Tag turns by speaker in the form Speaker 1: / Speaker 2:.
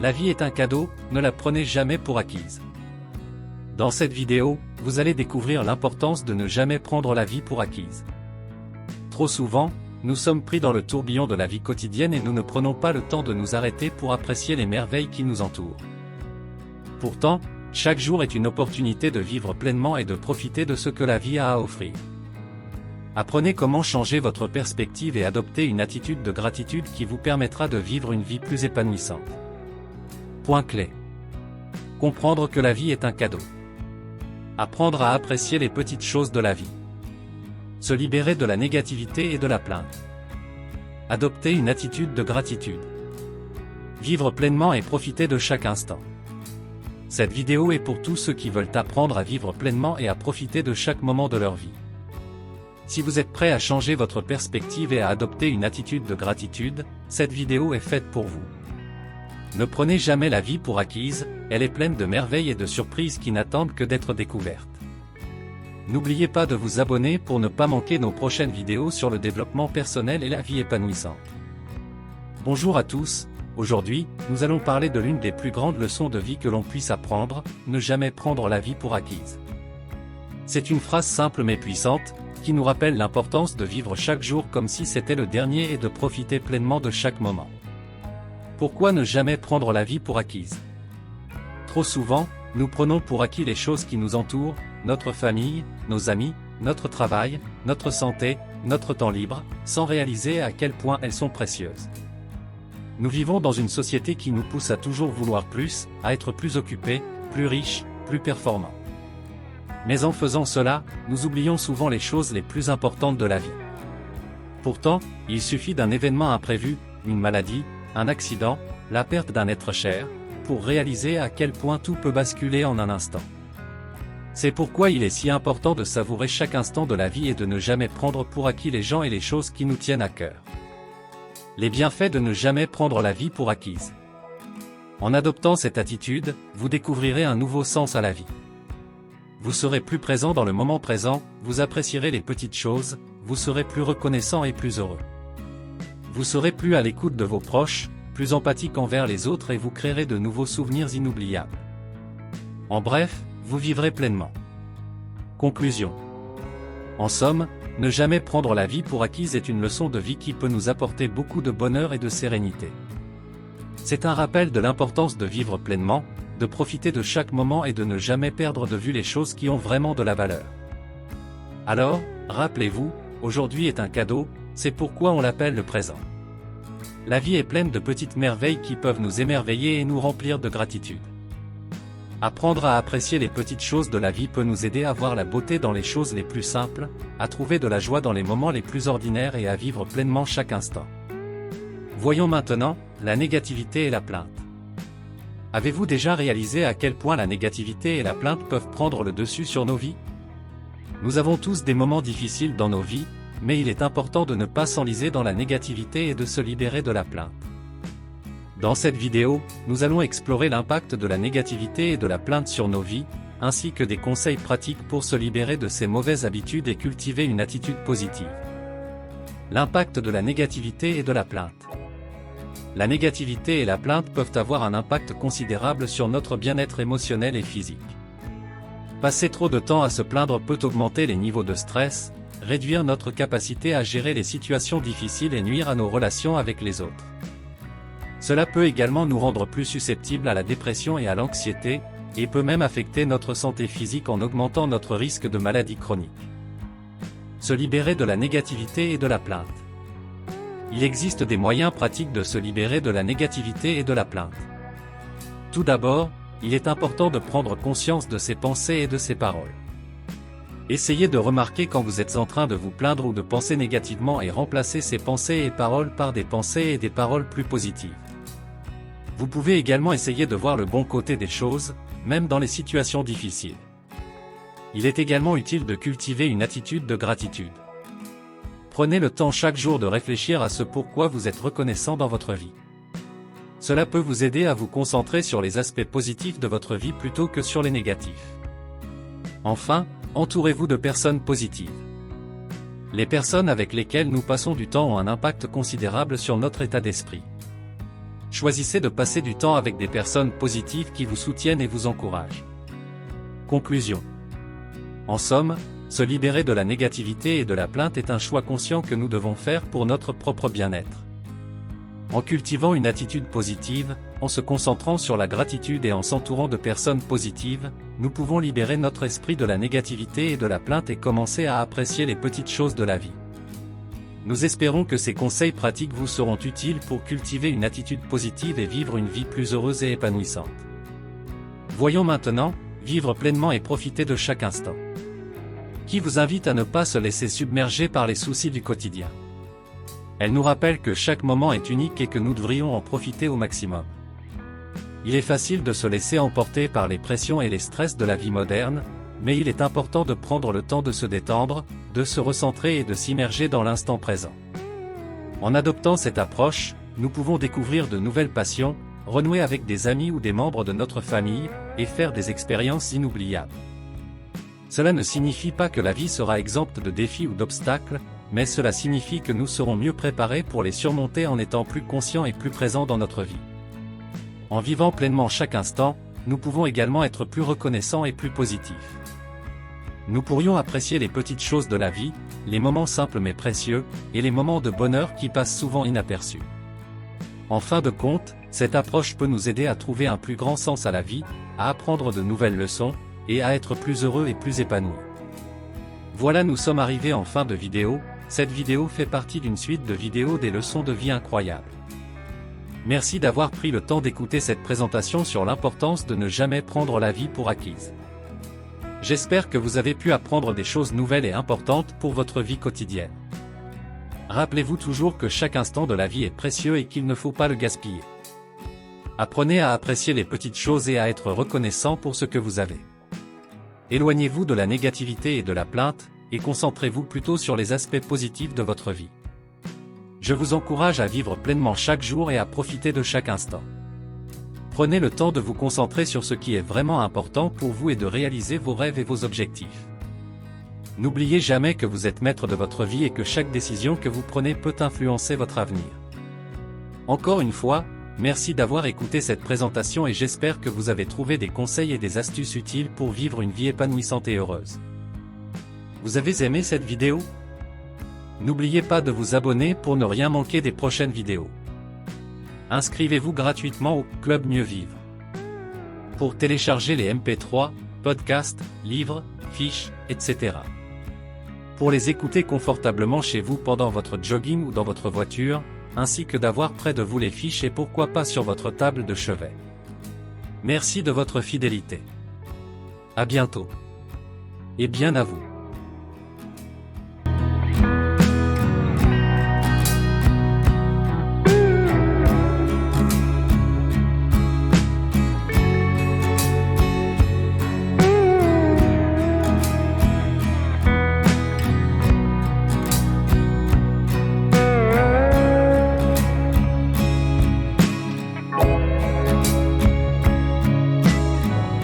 Speaker 1: La vie est un cadeau, ne la prenez jamais pour acquise. Dans cette vidéo, vous allez découvrir l'importance de ne jamais prendre la vie pour acquise. Trop souvent, nous sommes pris dans le tourbillon de la vie quotidienne et nous ne prenons pas le temps de nous arrêter pour apprécier les merveilles qui nous entourent. Pourtant, chaque jour est une opportunité de vivre pleinement et de profiter de ce que la vie a à offrir. Apprenez comment changer votre perspective et adopter une attitude de gratitude qui vous permettra de vivre une vie plus épanouissante. Point clé. Comprendre que la vie est un cadeau. Apprendre à apprécier les petites choses de la vie. Se libérer de la négativité et de la plainte. Adopter une attitude de gratitude. Vivre pleinement et profiter de chaque instant. Cette vidéo est pour tous ceux qui veulent apprendre à vivre pleinement et à profiter de chaque moment de leur vie. Si vous êtes prêt à changer votre perspective et à adopter une attitude de gratitude, cette vidéo est faite pour vous. Ne prenez jamais la vie pour acquise, elle est pleine de merveilles et de surprises qui n'attendent que d'être découvertes. N'oubliez pas de vous abonner pour ne pas manquer nos prochaines vidéos sur le développement personnel et la vie épanouissante. Bonjour à tous, aujourd'hui, nous allons parler de l'une des plus grandes leçons de vie que l'on puisse apprendre, ne jamais prendre la vie pour acquise. C'est une phrase simple mais puissante, qui nous rappelle l'importance de vivre chaque jour comme si c'était le dernier et de profiter pleinement de chaque moment. Pourquoi ne jamais prendre la vie pour acquise? Trop souvent, nous prenons pour acquis les choses qui nous entourent, notre famille, nos amis, notre travail, notre santé, notre temps libre, sans réaliser à quel point elles sont précieuses. Nous vivons dans une société qui nous pousse à toujours vouloir plus, à être plus occupés, plus riches, plus performants. Mais en faisant cela, nous oublions souvent les choses les plus importantes de la vie. Pourtant, il suffit d'un événement imprévu, une maladie, un accident, la perte d'un être cher, pour réaliser à quel point tout peut basculer en un instant. C'est pourquoi il est si important de savourer chaque instant de la vie et de ne jamais prendre pour acquis les gens et les choses qui nous tiennent à cœur. Les bienfaits de ne jamais prendre la vie pour acquise. En adoptant cette attitude, vous découvrirez un nouveau sens à la vie. Vous serez plus présent dans le moment présent, vous apprécierez les petites choses, vous serez plus reconnaissant et plus heureux. Vous serez plus à l'écoute de vos proches, plus empathique envers les autres et vous créerez de nouveaux souvenirs inoubliables. En bref, vous vivrez pleinement. Conclusion. En somme, ne jamais prendre la vie pour acquise est une leçon de vie qui peut nous apporter beaucoup de bonheur et de sérénité. C'est un rappel de l'importance de vivre pleinement, de profiter de chaque moment et de ne jamais perdre de vue les choses qui ont vraiment de la valeur. Alors, rappelez-vous, aujourd'hui est un cadeau, c'est pourquoi on l'appelle le présent. La vie est pleine de petites merveilles qui peuvent nous émerveiller et nous remplir de gratitude. Apprendre à apprécier les petites choses de la vie peut nous aider à voir la beauté dans les choses les plus simples, à trouver de la joie dans les moments les plus ordinaires et à vivre pleinement chaque instant. Voyons maintenant, la négativité et la plainte. Avez-vous déjà réalisé à quel point la négativité et la plainte peuvent prendre le dessus sur nos vies? Nous avons tous des moments difficiles dans nos vies, mais il est important de ne pas s'enliser dans la négativité et de se libérer de la plainte. Dans cette vidéo, nous allons explorer l'impact de la négativité et de la plainte sur nos vies, ainsi que des conseils pratiques pour se libérer de ces mauvaises habitudes et cultiver une attitude positive. L'impact de la négativité et de la plainte. La négativité et la plainte peuvent avoir un impact considérable sur notre bien-être émotionnel et physique. Passer trop de temps à se plaindre peut augmenter les niveaux de stress, réduire notre capacité à gérer les situations difficiles et nuire à nos relations avec les autres. Cela peut également nous rendre plus susceptibles à la dépression et à l'anxiété, et peut même affecter notre santé physique en augmentant notre risque de maladies chroniques. Se libérer de la négativité et de la plainte. Il existe des moyens pratiques de se libérer de la négativité et de la plainte. Tout d'abord, il est important de prendre conscience de ses pensées et de ses paroles. Essayez de remarquer quand vous êtes en train de vous plaindre ou de penser négativement et remplacez ces pensées et paroles par des pensées et des paroles plus positives. Vous pouvez également essayer de voir le bon côté des choses, même dans les situations difficiles. Il est également utile de cultiver une attitude de gratitude. Prenez le temps chaque jour de réfléchir à ce pourquoi vous êtes reconnaissant dans votre vie. Cela peut vous aider à vous concentrer sur les aspects positifs de votre vie plutôt que sur les négatifs. Enfin, entourez-vous de personnes positives. Les personnes avec lesquelles nous passons du temps ont un impact considérable sur notre état d'esprit. Choisissez de passer du temps avec des personnes positives qui vous soutiennent et vous encouragent. Conclusion. En somme, se libérer de la négativité et de la plainte est un choix conscient que nous devons faire pour notre propre bien-être. En cultivant une attitude positive, en se concentrant sur la gratitude et en s'entourant de personnes positives, nous pouvons libérer notre esprit de la négativité et de la plainte et commencer à apprécier les petites choses de la vie. Nous espérons que ces conseils pratiques vous seront utiles pour cultiver une attitude positive et vivre une vie plus heureuse et épanouissante. Voyons maintenant, vivre pleinement et profiter de chaque instant. Qui vous invite à ne pas se laisser submerger par les soucis du quotidien. Elle nous rappelle que chaque moment est unique et que nous devrions en profiter au maximum. Il est facile de se laisser emporter par les pressions et les stress de la vie moderne, mais il est important de prendre le temps de se détendre, de se recentrer et de s'immerger dans l'instant présent. En adoptant cette approche, nous pouvons découvrir de nouvelles passions, renouer avec des amis ou des membres de notre famille, et faire des expériences inoubliables. Cela ne signifie pas que la vie sera exempte de défis ou d'obstacles, mais cela signifie que nous serons mieux préparés pour les surmonter en étant plus conscients et plus présents dans notre vie. En vivant pleinement chaque instant, nous pouvons également être plus reconnaissants et plus positifs. Nous pourrions apprécier les petites choses de la vie, les moments simples mais précieux, et les moments de bonheur qui passent souvent inaperçus. En fin de compte, cette approche peut nous aider à trouver un plus grand sens à la vie, à apprendre de nouvelles leçons, et à être plus heureux et plus épanouis. Voilà, nous sommes arrivés en fin de vidéo. Cette vidéo fait partie d'une suite de vidéos des leçons de vie incroyables. Merci d'avoir pris le temps d'écouter cette présentation sur l'importance de ne jamais prendre la vie pour acquise. J'espère que vous avez pu apprendre des choses nouvelles et importantes pour votre vie quotidienne. Rappelez-vous toujours que chaque instant de la vie est précieux et qu'il ne faut pas le gaspiller. Apprenez à apprécier les petites choses et à être reconnaissant pour ce que vous avez. Éloignez-vous de la négativité et de la plainte, et concentrez-vous plutôt sur les aspects positifs de votre vie. Je vous encourage à vivre pleinement chaque jour et à profiter de chaque instant. Prenez le temps de vous concentrer sur ce qui est vraiment important pour vous et de réaliser vos rêves et vos objectifs. N'oubliez jamais que vous êtes maître de votre vie et que chaque décision que vous prenez peut influencer votre avenir. Encore une fois, merci d'avoir écouté cette présentation et j'espère que vous avez trouvé des conseils et des astuces utiles pour vivre une vie épanouissante et heureuse. Vous avez aimé cette vidéo? N'oubliez pas de vous abonner pour ne rien manquer des prochaines vidéos. Inscrivez-vous gratuitement au Club Mieux Vivre. Pour télécharger les MP3, podcasts, livres, fiches, etc. Pour les écouter confortablement chez vous pendant votre jogging ou dans votre voiture, ainsi que d'avoir près de vous les fiches et pourquoi pas sur votre table de chevet. Merci de votre fidélité. À bientôt. Et bien à vous.